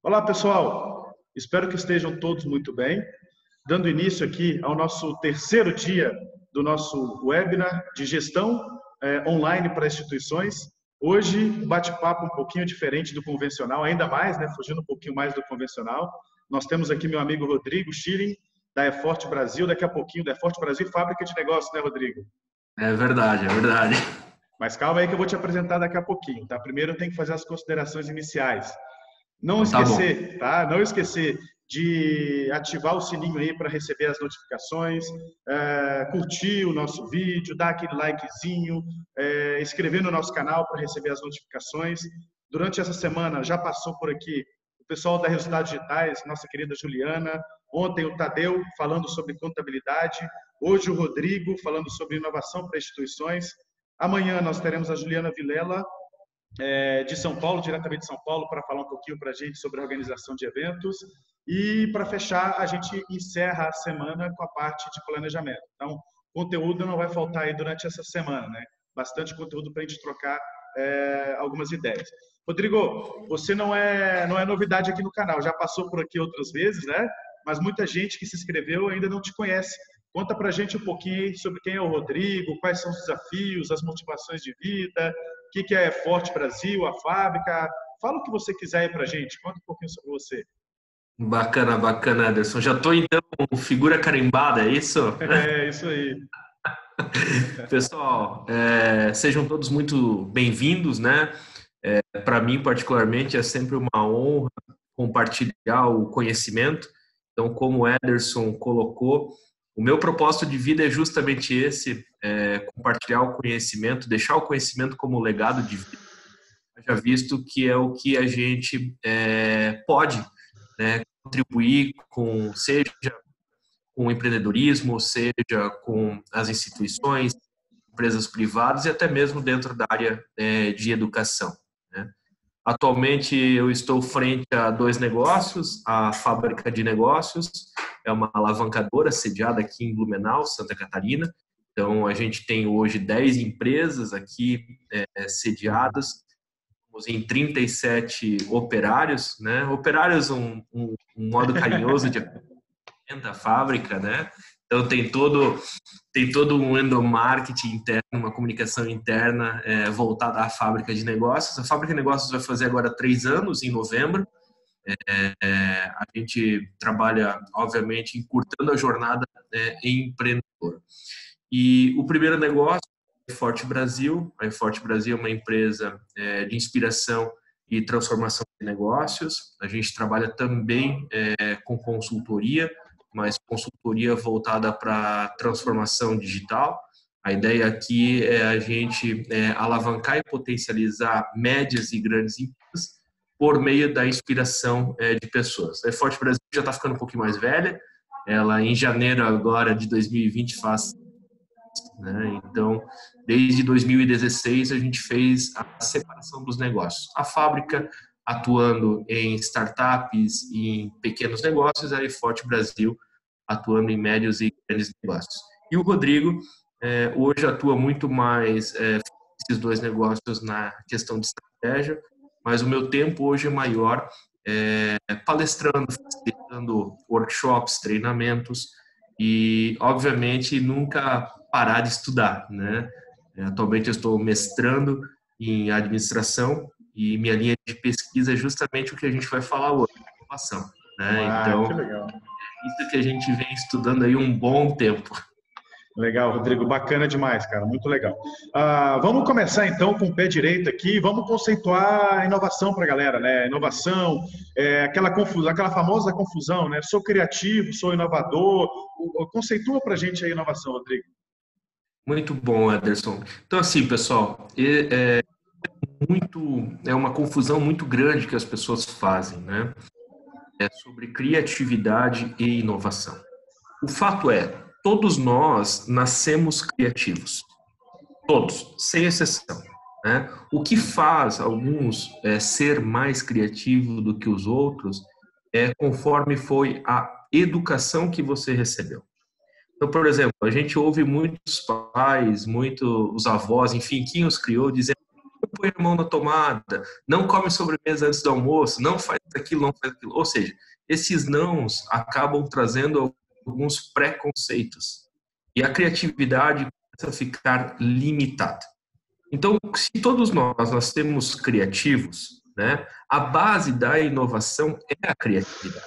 Olá, pessoal. Espero que estejam todos muito bem. Dando início aqui ao nosso terceiro dia do nosso webinar de gestão online para instituições. Hoje, um bate-papo um pouquinho diferente do convencional, ainda mais, né, fugindo um pouquinho mais do convencional. Nós temos aqui meu amigo Rodrigo Schilling, da eForte Brasil, daqui a pouquinho, da eForte Brasil, fábrica de negócios, né, Rodrigo? É verdade, é verdade. Mas calma aí que eu vou te apresentar daqui a pouquinho, tá? Primeiro eu tenho que fazer as considerações iniciais. Não Então tá bom. esquecer, tá? Não esquecer de ativar o sininho aí para receber as notificações, curtir o nosso vídeo, dar aquele likezinho, inscrever no nosso canal para receber as notificações. Durante essa semana já passou por aqui o pessoal da Resultados Digitais, nossa querida Juliana, ontem o Tadeu falando sobre contabilidade, hoje o Rodrigo falando sobre inovação para instituições. Amanhã nós teremos a Juliana Vilela de São Paulo, diretamente de São Paulo, para falar um pouquinho para a gente sobre a organização de eventos. E, para fechar, a gente encerra a semana com a parte de planejamento. Então, conteúdo não vai faltar aí durante essa semana, né? Bastante conteúdo para a gente trocar algumas ideias. Rodrigo, você não é novidade aqui no canal, já passou por aqui outras vezes, né? Mas muita gente que se inscreveu ainda não te conhece. Conta para a gente um pouquinho sobre quem é o Rodrigo, quais são os desafios, as motivações de vida, o que é Forte Brasil, a fábrica. Fala o que você quiser aí para a gente. Conta um pouquinho sobre você. Bacana, bacana, Anderson. Já tô então figura carimbada, é isso? É isso aí. Pessoal, sejam todos muito bem-vindos, né? Para mim, particularmente, é sempre uma honra compartilhar o conhecimento. Então, como o Ederson colocou, o meu propósito de vida é justamente esse, compartilhar o conhecimento, deixar o conhecimento como legado de vida, já visto que é o que a gente pode, né, contribuir com, seja com o empreendedorismo, seja com as instituições, empresas privadas e até mesmo dentro da área de educação, né? Atualmente eu estou frente a dois negócios, a Fábrica de Negócios é uma alavancadora sediada aqui em Blumenau, Santa Catarina. Então a gente tem hoje 10 empresas aqui sediadas, em 37 operários, né? Operários um modo carinhoso de a fábrica, né? Então tem todo um endomarketing interno, uma comunicação interna voltada à fábrica de negócios. A fábrica de negócios vai fazer agora 3 anos em novembro. A gente trabalha, obviamente, encurtando a jornada empreendedora. E o primeiro negócio é a eForte Brasil. A eForte Brasil é uma empresa de inspiração e transformação de negócios. A gente trabalha também com consultoria, mas consultoria voltada para transformação digital. A ideia aqui é a gente alavancar e potencializar médias e grandes empresas por meio da inspiração de pessoas. A eForte Brasil já está ficando um pouquinho mais velha. Ela, em janeiro agora de 2020, faz, né? Então, desde 2016, a gente fez a separação dos negócios. A fábrica atuando em startups e em pequenos negócios, a eForte Brasil atuando em médios e grandes negócios. E o Rodrigo hoje atua muito mais esses dois negócios na questão de estratégia, mas o meu tempo hoje é maior palestrando, facilitando workshops, treinamentos e, obviamente, nunca parar de estudar, né? Atualmente eu estou mestrando em administração e minha linha de pesquisa é justamente o que a gente vai falar hoje, inovação, né? Que Então, legal. isso que a gente vem estudando aí um bom tempo. Legal, Rodrigo. Bacana demais, cara. Muito legal. Vamos começar então com o pé direito aqui. Vamos conceituar a inovação para a galera, né? Inovação, aquela confusão, aquela famosa confusão, né? Sou criativo, sou inovador. Conceitua para a gente a inovação, Rodrigo. Muito bom, Ederson. Então, assim, pessoal, é uma confusão muito grande que as pessoas fazem, né? Sobre criatividade e inovação. O fato é, todos nós nascemos criativos. Todos, sem exceção, né? O que faz alguns ser mais criativos do que os outros é conforme foi a educação que você recebeu. Então, por exemplo, a gente ouve muitos pais, os avós, enfim, quem os criou, dizendo põe a mão na tomada, não come sobremesa antes do almoço, não faz aquilo, não faz aquilo. Ou seja, esses nãos acabam trazendo alguns preconceitos e a criatividade começa a ficar limitada. Então, se todos nós temos criativos, né, a base da inovação é a criatividade.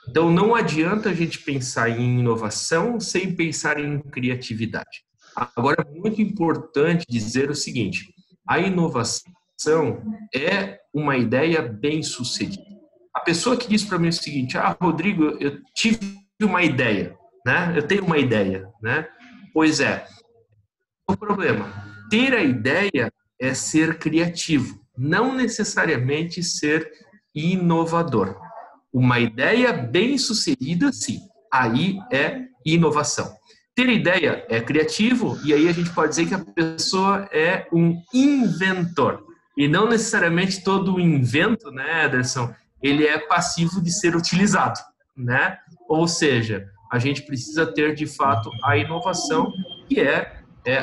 Então, não adianta a gente pensar em inovação sem pensar em criatividade. Agora, é muito importante dizer o seguinte: a inovação é uma ideia bem-sucedida. A pessoa que diz para mim o seguinte: Rodrigo, eu tive uma ideia, né? Eu tenho uma ideia, né? Pois é, o problema, ter a ideia é ser criativo, não necessariamente ser inovador. Uma ideia bem-sucedida, sim, aí é inovação. Ter ideia é criativo, e aí a gente pode dizer que a pessoa é um inventor. E não necessariamente todo invento, né, Ederson, ele é passivo de ser utilizado, né? Ou seja, a gente precisa ter, de fato, a inovação, que é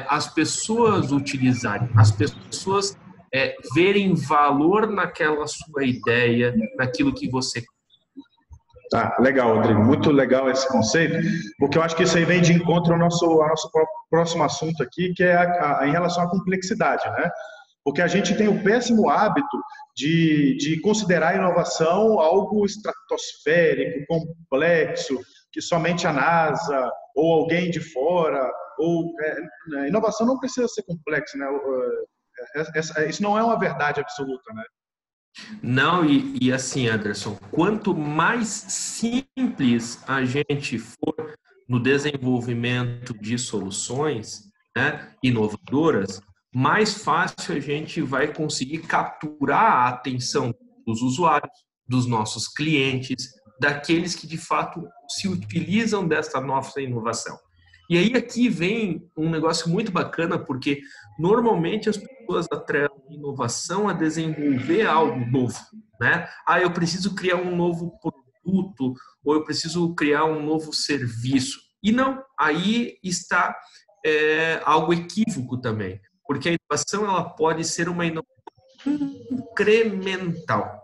as pessoas utilizarem, as pessoas verem valor naquela sua ideia, naquilo que você. Ah, legal, Rodrigo. Muito legal esse conceito, porque eu acho que isso aí vem de encontro ao nosso próximo assunto aqui, que é em relação à complexidade, né? Porque a gente tem o péssimo hábito de considerar a inovação algo estratosférico, complexo, que somente a NASA ou alguém de fora, inovação não precisa ser complexa, né? Isso não é uma verdade absoluta, né? Não, e assim, Anderson, quanto mais simples a gente for no desenvolvimento de soluções, né, inovadoras, mais fácil a gente vai conseguir capturar a atenção dos usuários, dos nossos clientes, daqueles que de fato se utilizam dessa nossa inovação. E aí aqui vem um negócio muito bacana, porque normalmente as pessoas atrelam inovação a desenvolver algo novo, né? Eu preciso criar um novo produto, ou eu preciso criar um novo serviço. E não, aí está algo equívoco também, porque a inovação ela pode ser uma inovação incremental,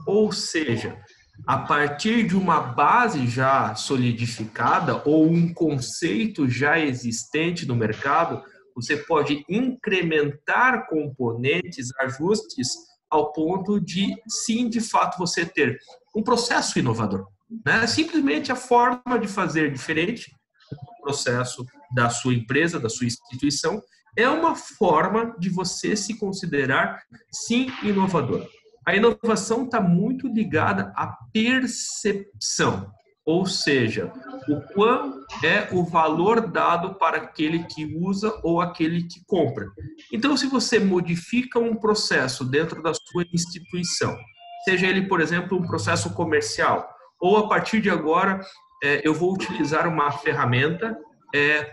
ou seja, a partir de uma base já solidificada ou um conceito já existente no mercado, você pode incrementar componentes, ajustes, ao ponto de, sim, de fato, você ter um processo inovador, né? Simplesmente a forma de fazer diferente, o processo da sua empresa, da sua instituição, é uma forma de você se considerar, sim, inovador. A inovação está muito ligada à percepção, ou seja, o quão é o valor dado para aquele que usa ou aquele que compra. Então, se você modifica um processo dentro da sua instituição, seja ele, por exemplo, um processo comercial, ou a partir de agora eu vou utilizar uma ferramenta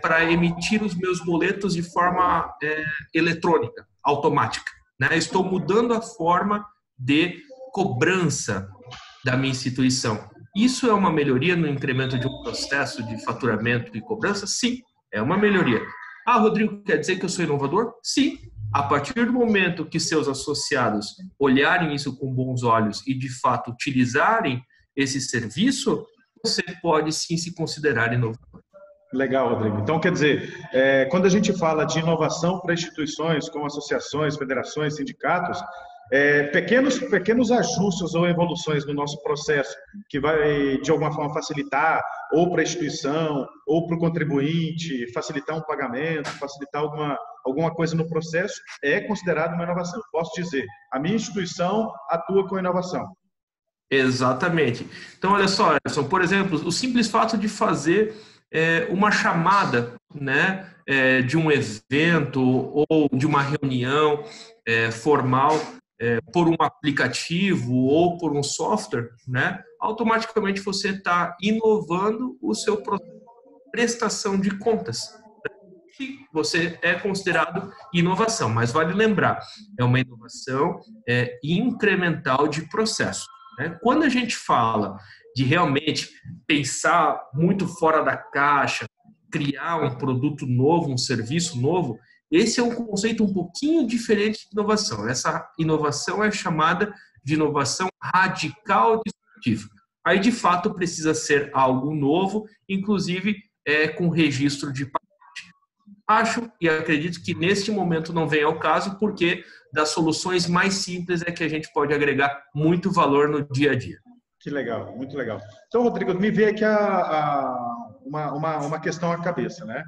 para emitir os meus boletos de forma eletrônica, automática, né? Estou mudando a forma de cobrança da minha instituição. Isso é uma melhoria no incremento de um processo de faturamento e cobrança? Sim, é uma melhoria. Rodrigo, quer dizer que eu sou inovador? Sim. A partir do momento que seus associados olharem isso com bons olhos e, de fato, utilizarem esse serviço, você pode sim se considerar inovador. Legal, Rodrigo. Então, quer dizer, quando a gente fala de inovação para instituições como associações, federações, sindicatos, pequenos ajustes ou evoluções no nosso processo que vai, de alguma forma, facilitar ou para a instituição ou para o contribuinte, facilitar um pagamento, facilitar alguma coisa no processo, é considerado uma inovação. Posso dizer, a minha instituição atua com inovação. Exatamente. Então, olha só, Anderson, por exemplo, o simples fato de fazer uma chamada, né, de um evento ou de uma reunião formal por um aplicativo ou por um software, né, automaticamente você está inovando o seu processo de prestação de contas. Que você é considerado inovação, mas vale lembrar, é uma inovação incremental de processo. Né? Quando a gente fala de realmente pensar muito fora da caixa, criar um produto novo, um serviço novo, Esse é um conceito um pouquinho diferente de inovação. Essa inovação é chamada de inovação radical disruptiva. Aí, de fato, precisa ser algo novo, inclusive com registro de patente. Acho e acredito que neste momento não vem ao caso, porque das soluções mais simples é que a gente pode agregar muito valor no dia a dia. Que legal, muito legal. Então, Rodrigo, me veio aqui uma questão à cabeça, né?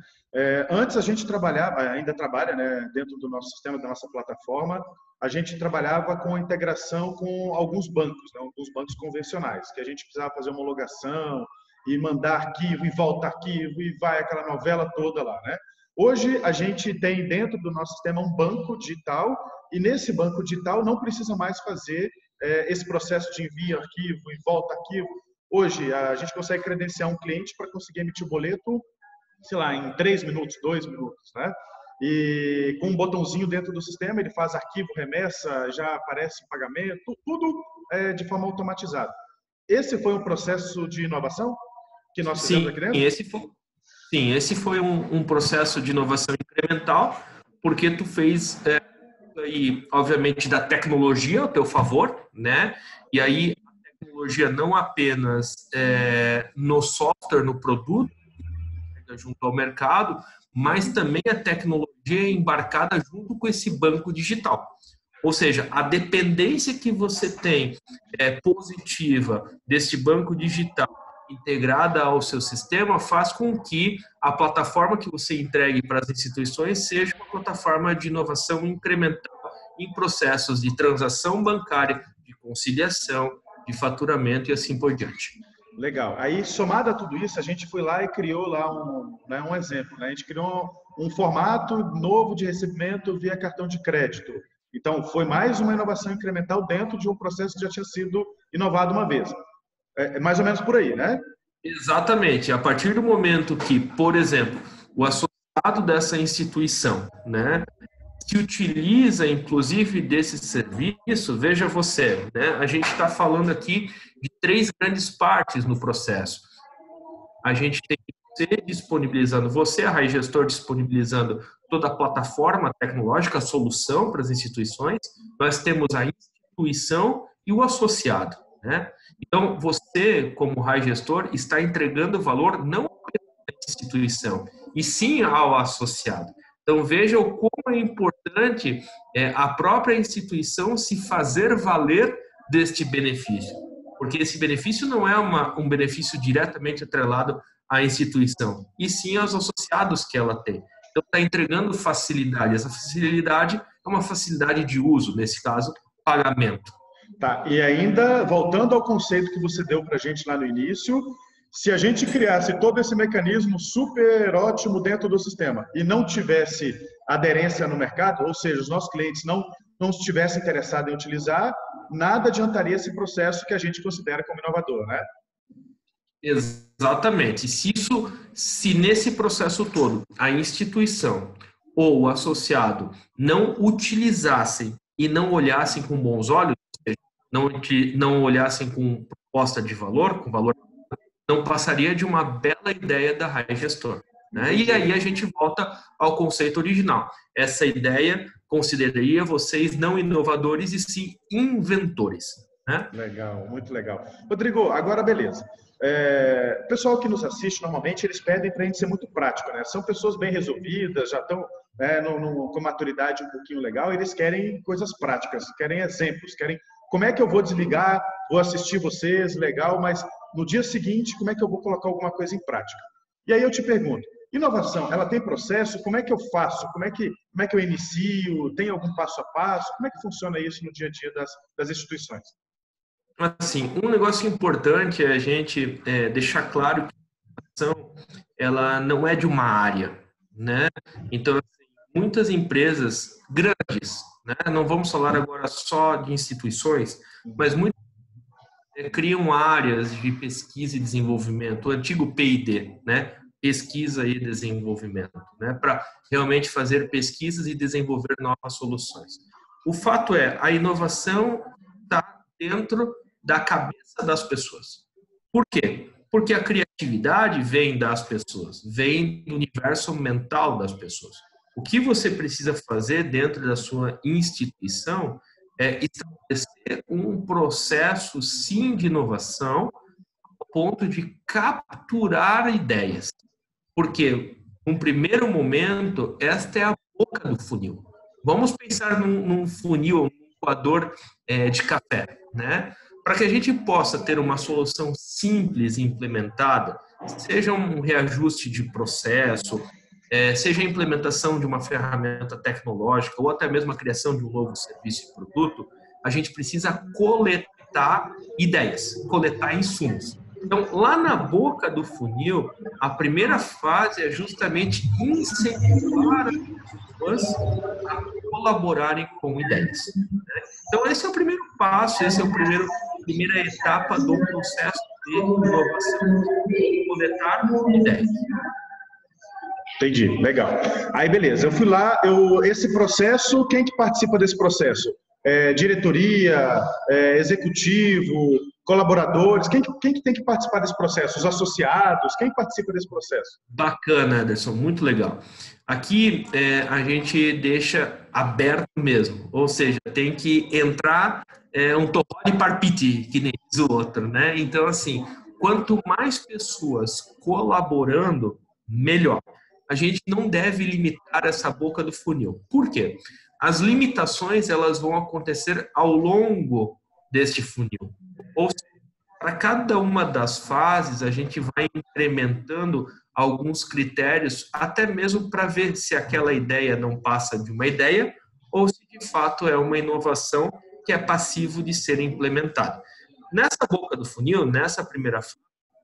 Antes a gente trabalhava, ainda trabalha, né, dentro do nosso sistema, da nossa plataforma, a gente trabalhava com a integração com alguns bancos, né, alguns bancos convencionais, que a gente precisava fazer homologação e mandar arquivo e volta arquivo e vai aquela novela toda lá, né? Hoje a gente tem dentro do nosso sistema um banco digital e nesse banco digital não precisa mais fazer esse processo de envio arquivo e volta arquivo. Hoje a gente consegue credenciar um cliente para conseguir emitir o boleto, sei lá, em 3 minutos, 2 minutos, né? E com um botãozinho dentro do sistema, ele faz arquivo, remessa, já aparece o pagamento, tudo de forma automatizada. Esse foi um processo de inovação que nós fizemos aqui dentro? Esse foi um processo de inovação incremental, porque tu fez, aí, obviamente, da tecnologia ao teu favor, né? E aí, a tecnologia não apenas no software, no produto, junto ao mercado, mas também a tecnologia embarcada junto com esse banco digital. Ou seja, a dependência que você tem positiva desse banco digital integrada ao seu sistema faz com que a plataforma que você entregue para as instituições seja uma plataforma de inovação incremental em processos de transação bancária, de conciliação, de faturamento e assim por diante. Legal. Aí, somado a tudo isso, a gente foi lá e criou lá um exemplo, né? A gente criou um formato novo de recebimento via cartão de crédito. Então, foi mais uma inovação incremental dentro de um processo que já tinha sido inovado uma vez. É mais ou menos por aí, né? Exatamente. A partir do momento que, por exemplo, o associado dessa instituição, né, se utiliza, inclusive, desse serviço, veja você, né, a gente está falando aqui de 3 grandes partes no processo. A gente tem você disponibilizando, você, a Raiz Gestor, disponibilizando toda a plataforma tecnológica, a solução para as instituições. Nós temos a instituição e o associado, né? Então, você, como Raiz Gestor, está entregando valor não à instituição, e sim ao associado. Então, veja o como é importante a própria instituição se fazer valer deste benefício. Porque esse benefício não é um benefício diretamente atrelado à instituição, e sim aos associados que ela tem. Então, está entregando facilidade. Essa facilidade é uma facilidade de uso, nesse caso, pagamento. Tá, e ainda, voltando ao conceito que você deu para a gente lá no início, se a gente criasse todo esse mecanismo super ótimo dentro do sistema e não tivesse aderência no mercado, ou seja, os nossos clientes não estivessem interessados em utilizar, nada adiantaria esse processo que a gente considera como inovador, né? Exatamente. Se nesse processo todo a instituição ou o associado não utilizassem e não olhassem com bons olhos, não olhassem com proposta de valor, com valor, não passaria de uma bela ideia da Raiz Gestor, né? E aí a gente volta ao conceito original. Essa ideia consideraria vocês não inovadores e sim inventores, né? Legal, muito legal. Rodrigo, agora beleza. O pessoal que nos assiste, normalmente, eles pedem para a gente ser muito prático, né? São pessoas bem resolvidas, já estão com maturidade um pouquinho legal, eles querem coisas práticas, querem exemplos, querem como é que eu vou desligar, vou assistir vocês, legal, mas no dia seguinte, como é que eu vou colocar alguma coisa em prática? E aí eu te pergunto, inovação, ela tem processo? Como é que eu faço? Como é que eu inicio? Tem algum passo a passo? Como é que funciona isso no dia a dia das instituições? Assim, um negócio importante é a gente deixar claro que a inovação, ela não é de uma área, né? Então, assim, muitas empresas grandes, né? Não vamos falar agora só de instituições, mas muitas criam áreas de pesquisa e desenvolvimento, o antigo P&D, né? Pesquisa e desenvolvimento, né? Para realmente fazer pesquisas e desenvolver novas soluções. O fato é, a inovação está dentro da cabeça das pessoas. Por quê? Porque a criatividade vem das pessoas, vem do universo mental das pessoas. O que você precisa fazer dentro da sua instituição é estabelecer um processo, sim, de inovação, ao ponto de capturar ideias. Porque, num primeiro momento, esta é a boca do funil. Vamos pensar num funil, num coador de café, né? Para que a gente possa ter uma solução simples e implementada, seja um reajuste de processo, seja a implementação de uma ferramenta tecnológica ou até mesmo a criação de um novo serviço e produto, a gente precisa coletar ideias, coletar insumos. Então, lá na boca do funil, a primeira fase é justamente incentivar as pessoas a colaborarem com ideias. Então, esse é o primeiro passo, esse é a primeira etapa do processo de inovação, coletar ideias. Entendi, legal. Aí, beleza, eu fui lá, esse processo, quem que participa desse processo? Diretoria, executivo, colaboradores, quem que tem que participar desse processo? Os associados, quem participa desse processo? Bacana, Ederson, muito legal. Aqui a gente deixa aberto mesmo, ou seja, tem que entrar um torró de parpite, que nem diz o outro, né? Então, assim, quanto mais pessoas colaborando, melhor. A gente não deve limitar essa boca do funil. Por quê? As limitações elas vão acontecer ao longo deste funil. Ou seja, para cada uma das fases, a gente vai incrementando alguns critérios, até mesmo para ver se aquela ideia não passa de uma ideia ou se de fato é uma inovação que é passivo de ser implementada. Nessa boca do funil, nessa primeira fase,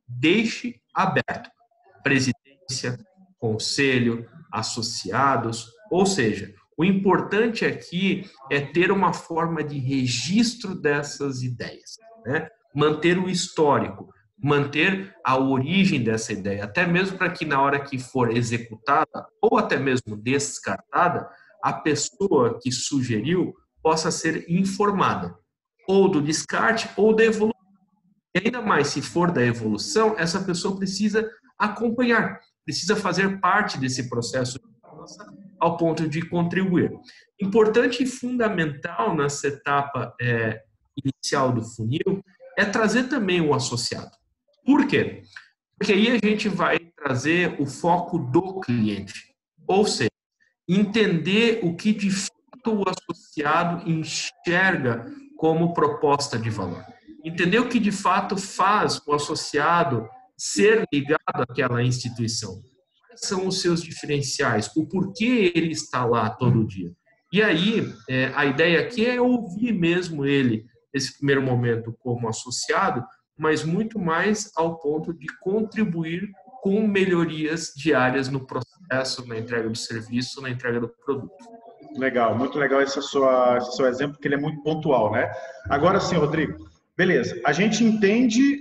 deixe aberto. Presidência, conselho, associados, ou seja, o importante aqui é ter uma forma de registro dessas ideias, né? Manter o histórico, manter a origem dessa ideia, até mesmo para que na hora que for executada ou até mesmo descartada, a pessoa que sugeriu possa ser informada, ou do descarte ou da evolução. E ainda mais, se for da evolução, essa pessoa precisa acompanhar, precisa fazer parte desse processo ao ponto de contribuir. Importante e fundamental nessa etapa inicial do funil é trazer também o associado. Por quê? Porque aí a gente vai trazer o foco do cliente, ou seja, entender o que de fato o associado enxerga como proposta de valor. Entender o que de fato faz o associado ser ligado àquela instituição. Quais são os seus diferenciais? O porquê ele está lá todo dia? E aí, a ideia aqui é ouvir mesmo ele, nesse primeiro momento, como associado, mas muito mais ao ponto de contribuir com melhorias diárias no processo, na entrega do serviço, na entrega do produto. Legal, muito legal esse seu exemplo, porque ele é muito pontual, né? Agora sim, Rodrigo, beleza. A gente entende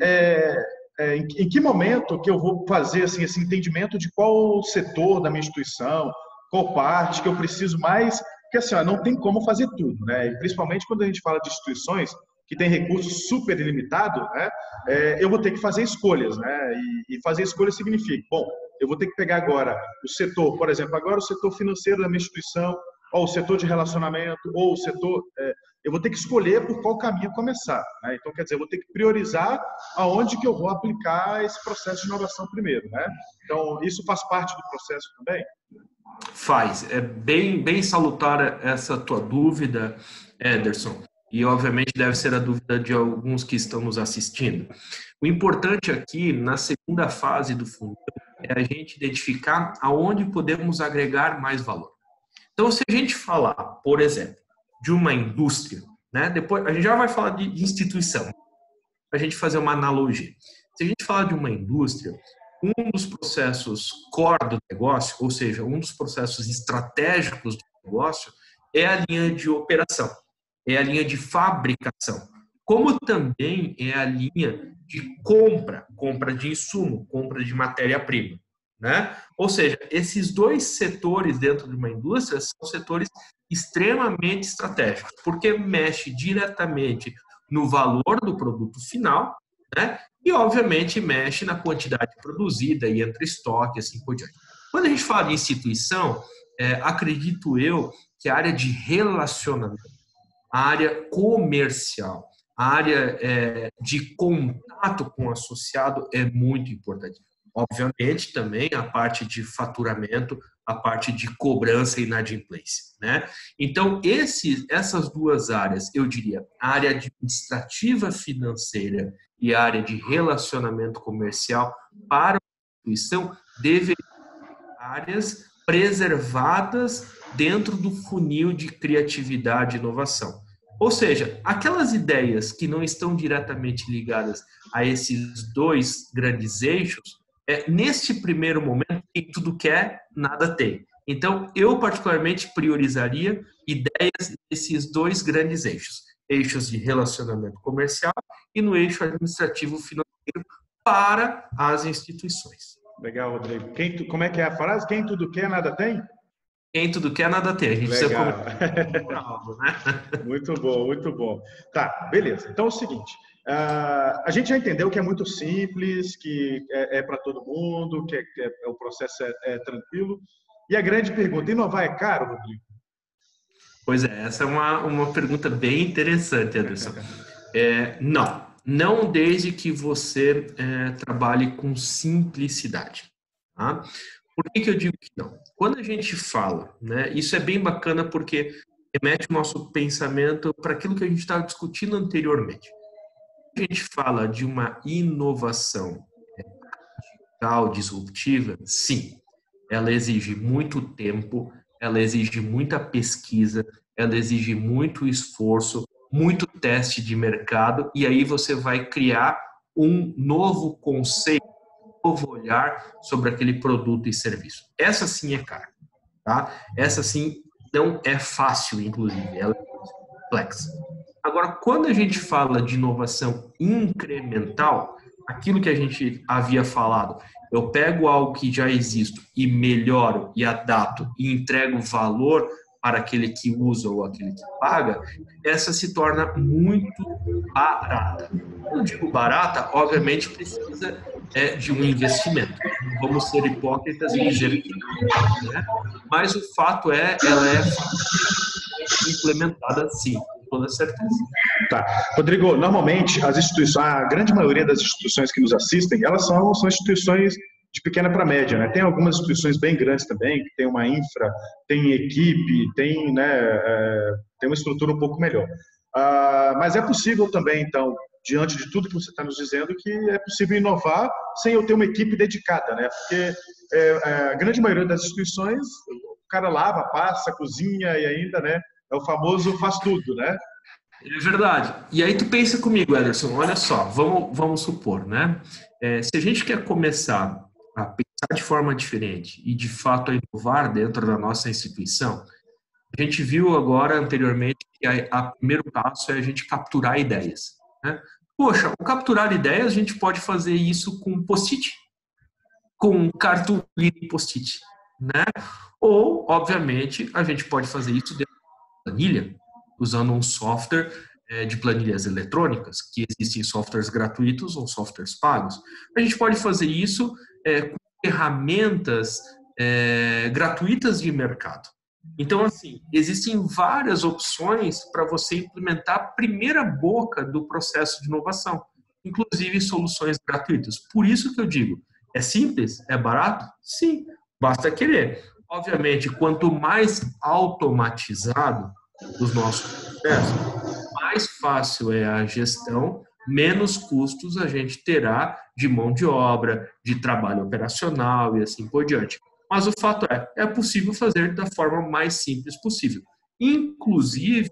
em que momento que eu vou fazer assim, esse entendimento de qual setor da minha instituição, qual parte que eu preciso mais, porque assim, não tem como fazer tudo, né? E principalmente quando a gente fala de instituições que têm recursos super ilimitados, né? Eu vou ter que fazer escolhas, né? E fazer escolhas significa, bom, eu vou ter que pegar agora o setor, por exemplo, agora o setor financeiro da minha instituição, ou o setor de relacionamento, ou o setor... eu vou ter que escolher por qual caminho começar, né? Então, quer dizer, eu vou ter que priorizar aonde que eu vou aplicar esse processo de inovação primeiro, né? Então, isso faz parte do processo também? Faz. É bem salutar essa tua dúvida, Ederson. E, obviamente, deve ser a dúvida de alguns que estão nos assistindo. O importante aqui, na segunda fase do funil, é a gente identificar aonde podemos agregar mais valor. Então, se a gente falar, por exemplo, de uma indústria, né? Depois a gente já vai falar de instituição, para a gente fazer uma analogia. Se a gente falar de uma indústria, um dos processos core do negócio, ou seja, um dos processos estratégicos do negócio, é a linha de operação, é a linha de fabricação, como também é a linha de compra de insumo, compra de matéria-prima, né? Ou seja, esses dois setores dentro de uma indústria são setores extremamente estratégicos, porque mexe diretamente no valor do produto final, né? E, obviamente, mexe na quantidade produzida e entre estoque, assim por diante. Quando a gente fala de instituição, acredito eu que a área de relacionamento, a área comercial, a área de contato com o associado é muito importante. Obviamente, também a parte de faturamento, a parte de cobrança e inadimplência, né? Então, essas duas áreas, eu diria, a área administrativa financeira e a área de relacionamento comercial para a instituição deveriam ser áreas preservadas dentro do funil de criatividade e inovação. Ou seja, aquelas ideias que não estão diretamente ligadas a esses dois grandes eixos, neste primeiro momento, quem tudo quer, nada tem. Então, eu particularmente priorizaria ideias nesses dois grandes eixos. Eixos de relacionamento comercial e no eixo administrativo financeiro para as instituições. Legal, Rodrigo. Como é que é a frase? Quem tudo quer, nada tem? Quem tudo quer, nada tem. A gente Legal. precisa comer algo, né? Muito bom, muito bom. Tá, beleza. Então é o seguinte, a gente já entendeu que é muito simples, que é para todo mundo, que o processo é tranquilo. E a grande pergunta, inovar é caro, Rodrigo? Pois é, essa é uma pergunta bem interessante, Anderson. Não desde que você trabalhe com simplicidade. Tá? Por que eu digo que não? Quando a gente fala, né, isso é bem bacana porque remete o nosso pensamento para aquilo que a gente estava discutindo anteriormente. Quando a gente fala de uma inovação digital, disruptiva, sim, ela exige muito tempo, ela exige muita pesquisa, ela exige muito esforço, muito teste de mercado, e aí você vai criar um novo conceito, um novo olhar sobre aquele produto e serviço. Essa sim é cara, tá? Essa sim não é fácil, inclusive, ela é complexa. Agora, quando a gente fala de inovação incremental, aquilo que a gente havia falado, eu pego algo que já existe e melhoro e adapto e entrego valor para aquele que usa ou aquele que paga, essa se torna muito barata. Quando eu digo barata, obviamente precisa de um investimento. Não vamos ser hipócritas e dizer que não, né? Mas o fato ela é implementada sim, com toda certeza. Tá. Rodrigo, normalmente as instituições, a grande maioria das instituições que nos assistem, elas são instituições de pequena para média, né? Tem algumas instituições bem grandes também, que tem uma infra, tem equipe, tem, né, tem uma estrutura um pouco melhor. Mas é possível também, então, diante de tudo que você está nos dizendo, que é possível inovar sem eu ter uma equipe dedicada, né? Porque a grande maioria das instituições, o cara lava, passa, cozinha e ainda, né, é o famoso faz tudo, né? É verdade. E aí tu pensa comigo, Ederson, olha só, vamos supor, né? Se a gente quer começar a pensar de forma diferente e de fato a inovar dentro da nossa instituição, a gente viu agora anteriormente que o primeiro passo é a gente capturar ideias, né? Poxa, ao capturar ideias a gente pode fazer isso com post-it, com cartolina e post-it, né? Ou, obviamente, a gente pode fazer isso dentro da planilha, usando um software de planilhas eletrônicas, que existem softwares gratuitos ou softwares pagos. A gente pode fazer isso com ferramentas gratuitas de mercado. Então, assim, existem várias opções para você implementar a primeira boca do processo de inovação, inclusive soluções gratuitas. Por isso que eu digo, é simples? É barato? Sim, basta querer. Obviamente, quanto mais automatizado os nossos processos, mais fácil é a gestão, menos custos a gente terá de mão de obra, de trabalho operacional e assim por diante. Mas o fato é possível fazer da forma mais simples possível. Inclusive,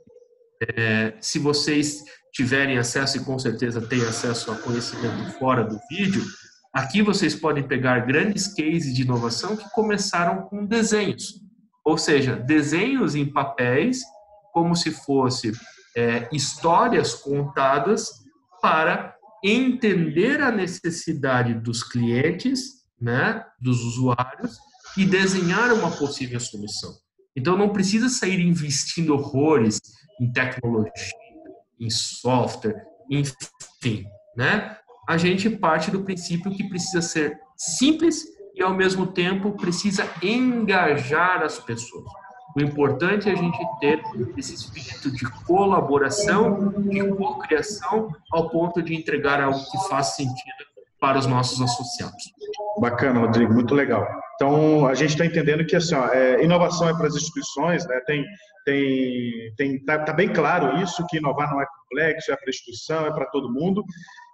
se vocês tiverem acesso, e com certeza têm acesso a conhecimento fora do vídeo, aqui vocês podem pegar grandes cases de inovação que começaram com desenhos. Ou seja, desenhos em papéis, como se fosse histórias contadas para entender a necessidade dos clientes, né, dos usuários, e desenhar uma possível solução. Então, não precisa sair investindo horrores em tecnologia, em software, enfim, né? A gente parte do princípio que precisa ser simples e, ao mesmo tempo, precisa engajar as pessoas. O importante é a gente ter esse espírito de colaboração, de cocriação, ao ponto de entregar algo que faz sentido para os nossos associados. Bacana, Rodrigo, muito legal. Então, a gente está entendendo que assim, ó, inovação é para as instituições, né? Tá bem claro isso, que inovar não é complexo, é para a instituição, é para todo mundo.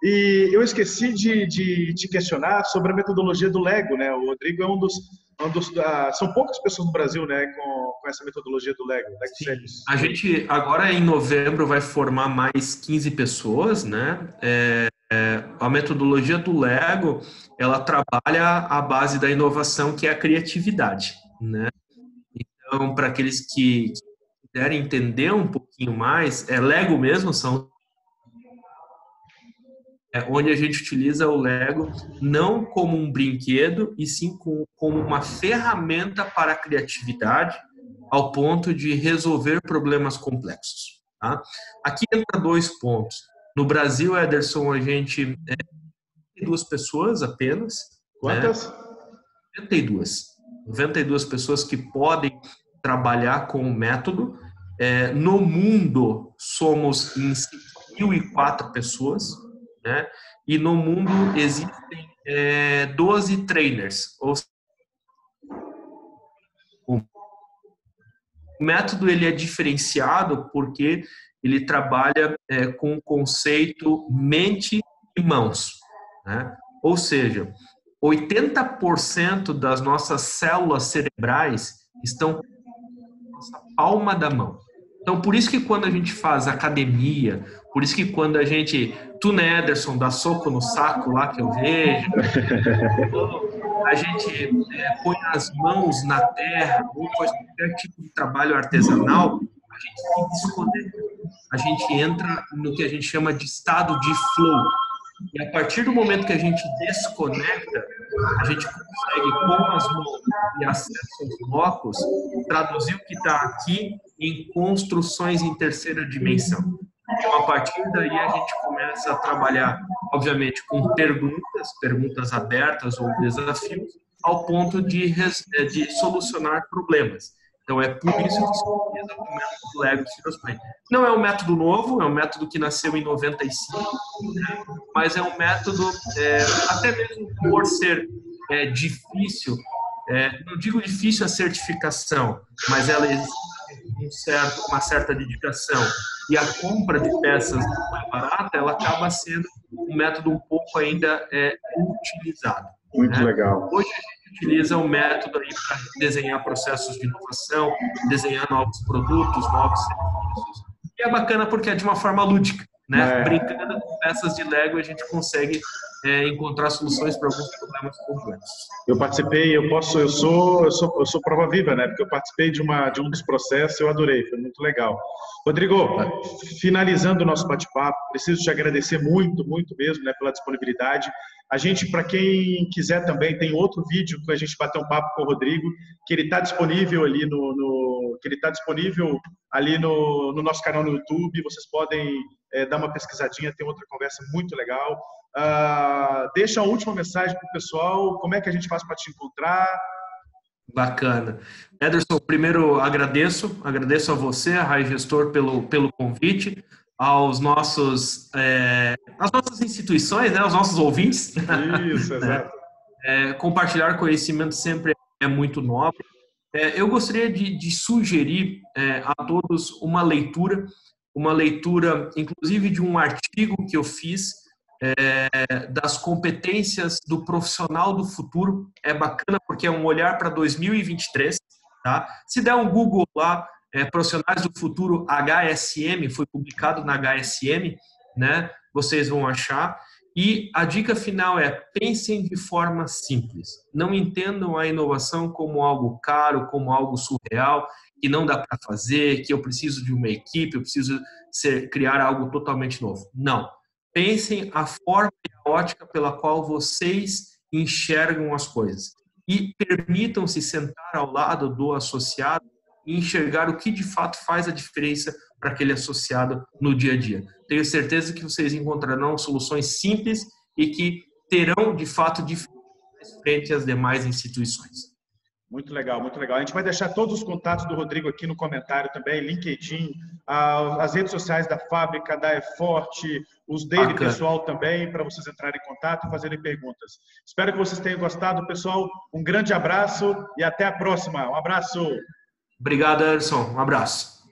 E eu esqueci de te questionar sobre a metodologia do Lego, né? O Rodrigo é são poucas pessoas no Brasil, né, com essa metodologia do Lego Series. A gente agora em novembro vai formar mais 15 pessoas, né? A metodologia do Lego, ela trabalha a base da inovação, que é a criatividade, né? Então, para aqueles que quiserem entender um pouquinho mais, Lego mesmo onde a gente utiliza o Lego não como um brinquedo, e sim como uma ferramenta para a criatividade, ao ponto de resolver problemas complexos. Tá? Aqui entra 2 pontos. No Brasil, Ederson, a gente 92 pessoas apenas. Quantas? Né? 92 pessoas que podem trabalhar com o método. No mundo, somos em 5.004 pessoas, né? E no mundo existem 12 trainers. O método ele é diferenciado porque ele trabalha com o conceito mente e mãos, né? Ou seja, 80% das nossas células cerebrais estão na nossa palma da mão. Então, por isso que quando a gente faz academia, por isso que quando a gente, tu, né, Ederson, dá soco no saco lá que eu vejo, a gente põe as mãos na terra, ou faz qualquer tipo de trabalho artesanal, a gente se desconecta. A gente entra no que a gente chama de estado de flow. E a partir do momento que a gente desconecta, a gente consegue, com as mãos e acesso aos blocos, traduzir o que está aqui em construções em terceira dimensão. Então, a partir daí, a gente começa a trabalhar, obviamente, com perguntas abertas ou desafios, ao ponto de solucionar problemas. Então, é por isso que se utiliza o método Lego Serious Play. Não é um método novo, é um método que nasceu em 95, né? Mas é um método, até mesmo por ser difícil, não digo difícil a certificação, mas ela exige uma certa dedicação, e a compra de peças não é barata, ela acaba sendo um método um pouco ainda utilizado. Muito né? legal. Hoje a gente utiliza o método aí para desenhar processos de inovação, desenhar novos produtos, novos serviços. E é bacana porque é de uma forma lúdica, né? Brincando com peças de Lego, a gente consegue encontrar soluções para alguns problemas complexos. Eu participei, eu sou prova viva, né? Porque eu participei de um dos processos, eu adorei, foi muito legal. Rodrigo, finalizando o nosso bate-papo, preciso te agradecer muito, muito mesmo, né, pela disponibilidade. A gente, para quem quiser também, tem outro vídeo que a gente bateu um papo com o Rodrigo, que ele está disponível ali no nosso canal no YouTube. Vocês podem dar uma pesquisadinha, tem outra conversa muito legal. Deixa a última mensagem para o pessoal, como é que a gente faz para te encontrar? Bacana. Ederson, primeiro agradeço a você, a Rai Gestor, pelo convite, às nossas instituições, né, aos nossos ouvintes. Isso, exato. Compartilhar conhecimento sempre é muito nobre. Eu gostaria de sugerir a todos uma leitura, inclusive de um artigo que eu fiz, das competências do profissional do futuro. É bacana porque é um olhar para 2023. Tá? Se der um Google lá, Profissionais do Futuro HSM, foi publicado na HSM, né? Vocês vão achar. E a dica final é: pensem de forma simples. Não entendam a inovação como algo caro, como algo surreal, que não dá para fazer, que eu preciso de uma equipe, eu preciso criar algo totalmente novo. Não. Pensem a forma e a ótica pela qual vocês enxergam as coisas. E permitam-se sentar ao lado do associado e enxergar o que de fato faz a diferença para aquele associado no dia a dia. Tenho certeza que vocês encontrarão soluções simples e que terão de fato diferença frente às demais instituições. Muito legal, muito legal. A gente vai deixar todos os contatos do Rodrigo aqui no comentário também, LinkedIn, as redes sociais da fábrica, da Eforte, os dele pessoal também, para vocês entrarem em contato e fazerem perguntas. Espero que vocês tenham gostado, pessoal. Um grande abraço e até a próxima. Um abraço. Obrigado, Ederson. Um abraço.